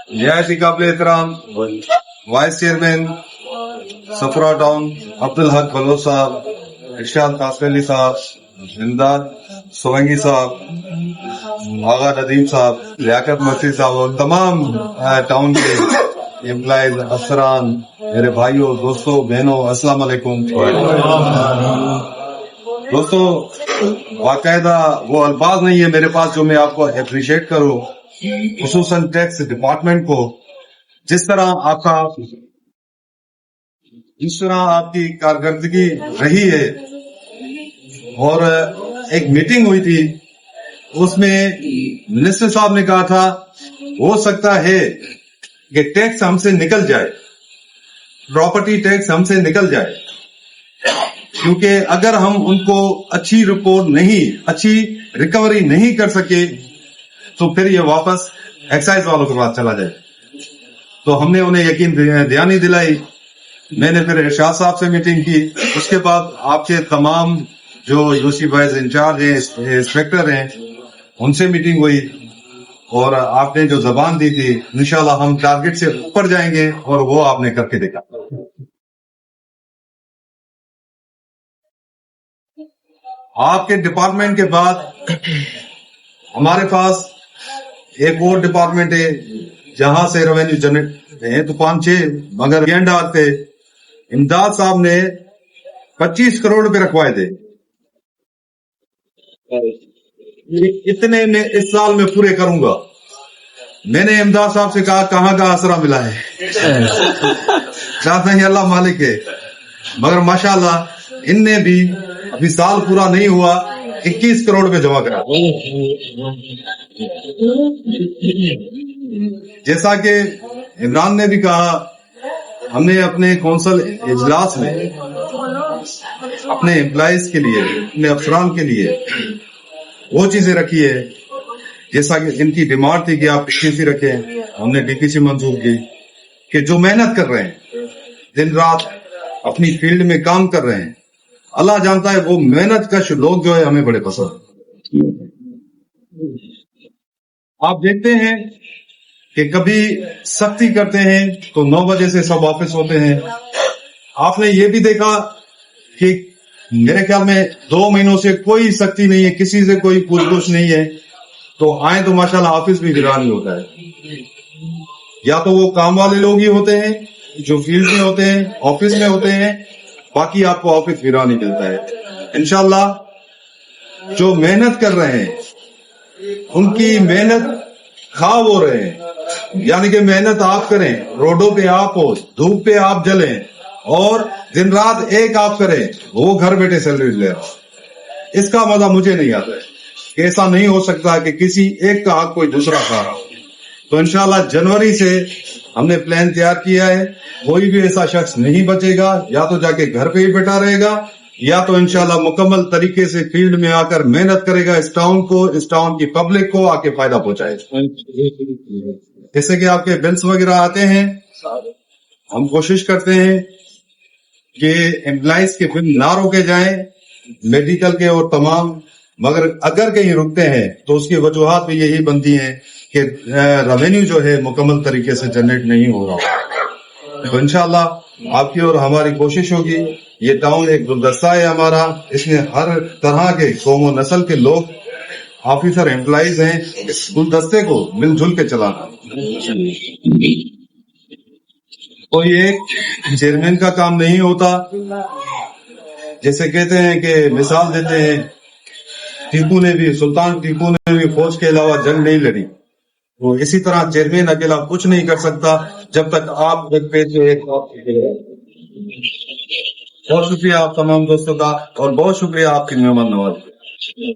निहायती काबिल एहतराम vice chairman सफरा town Abdul Haq Bloch साहब, इरशाद कासर अली साहब, इमदाद सोलंकी साहब, आगा नदीम साहब, लियाकत मसीह साहब और तमाम टाउन के एम्प्लॉयज, अफसरान, मेरे भाइयों, दोस्तों, बहनों, अस्सलाम वालेकुम। दोस्तों, बाकायदा वो अल्फाज नहीं है मेरे पास जो मैं आपको अप्रिशिएट करूं, खुसूसन टैक्स डिपार्टमेंट को, जिस तरह आपकी कारकर्दगी रही है। और एक मीटिंग हुई थी, उसमें मिनिस्टर साहब ने कहा था हो सकता है कि टैक्स हमसे निकल जाए, प्रॉपर्टी टैक्स हमसे निकल जाए, क्योंकि अगर हम उनको अच्छी रिपोर्ट नहीं, अच्छी रिकवरी नहीं कर सके तो फिर ये वापस एक्साइज वालों के पास चला जाए। तो हमने उन्हें यकीन दहानी दिलाई। मैंने फिर इरशाद साहब से मीटिंग की, उसके बाद आपके तमाम जो यूसी वाइज इंचार्ज हैं, इंस्पेक्टर हैं, उनसे मीटिंग हुई और आपने जो जबान दी थी इंशाल्लाह हम टारगेट से ऊपर जाएंगे और वो आपने करके देखा। आपके डिपार्टमेंट के बाद हमारे पास एक और डिपार्टमेंट है जहां से रेवेन्यू जनरेट है तो 5-6, मगर एंड पे इमदाद साहब ने 25 करोड़ रुपए रखवाए थे। इतने में इस साल में पूरे करूंगा। मैंने इमदाद साहब से कहा कहाँ का आसरा मिला है, चाहते हैं अल्लाह मालिक है, मगर माशाल्लाह इनने भी अभी साल पूरा नहीं हुआ 21 करोड़ रुपए जमा करा। जैसा कि इमरान ने भी कहा, हमने अपने कौंसल इजलास में अपने एम्प्लॉइज के लिए, अपने अफसरान के लिए वो चीजें रखी है जैसा कि इनकी डिमांड थी कि आप डीटीसी रखें। हमने डीटीसी मंजूर की कि जो मेहनत कर रहे हैं, दिन रात अपनी फील्ड में काम कर रहे हैं, अल्लाह जानता है वो मेहनत कश लोग जो है हमें बड़े पसंद। आप देखते हैं कि कभी सख्ती करते हैं तो 9 बजे से सब वापस होते हैं। आपने ये भी देखा कि मेरे ख्याल में 2 महीनों से कोई सख्ती नहीं है, किसी से कोई पूछ नहीं है, तो आए तो माशाल्लाह ऑफिस भी वीरान ही होता है। या तो वो काम वाले लोग ही होते हैं जो फील्ड में होते हैं, ऑफिस में होते हैं, बाकी आपको ऑफिस वीरान ही मिलता है। इंशाल्लाह जो मेहनत कर रहे हैं उनकी मेहनत खा हो रहे हैं, यानी कि मेहनत आप करें, रोडों पे आप हो, धूप पे आप जलें और दिन रात एक आप करें, वो घर बैठे सैलरी ले रहा। इसका मजा मुझे नहीं आता है कि ऐसा नहीं हो सकता कि किसी एक का हक कोई दूसरा खा रहा हो। तो इंशाल्लाह जनवरी से हमने प्लान तैयार किया है, कोई भी ऐसा शख्स नहीं बचेगा, या तो जाके घर पे ही बैठा रहेगा या तो इंशाल्लाह मुकम्मल तरीके से फील्ड में आकर मेहनत करेगा, इस टाउन को, इस टाउन की पब्लिक को आके फायदा पहुंचाएगा। जैसे कि आपके बिल्स वगैरह आते हैं, हम कोशिश करते हैं कि एम्प्लॉइज के बिल ना रोके जाएं, मेडिकल के और तमाम, मगर अगर कहीं रुकते हैं तो उसकी वजूहात भी यही बनती हैं कि रेवेन्यू जो है मुकम्मल तरीके से जनरेट नहीं हो रहा। तो इंशाल्लाह आपकी और हमारी कोशिश होगी, ये टाउन एक गुलदस्ता है हमारा, इसमें हर तरह के कौम और नस्ल के लोग, ऑफिसर, एम्प्लॉइज हैं, इस गुलदस्ते को मिलजुल के चलाना। कोई एक चेयरमैन का काम नहीं होता। जैसे कहते हैं कि मिसाल देते हैं, टीपू ने भी, सुल्तान टीपू ने भी फौज के अलावा जंग नहीं लड़ी, तो इसी तरह चेयरमैन अकेला कुछ नहीं कर सकता जब तक आप एक पे से एक। बहुत शुक्रिया आप तमाम दोस्तों का और बहुत शुक्रिया आपकी मेहमान नवाजी।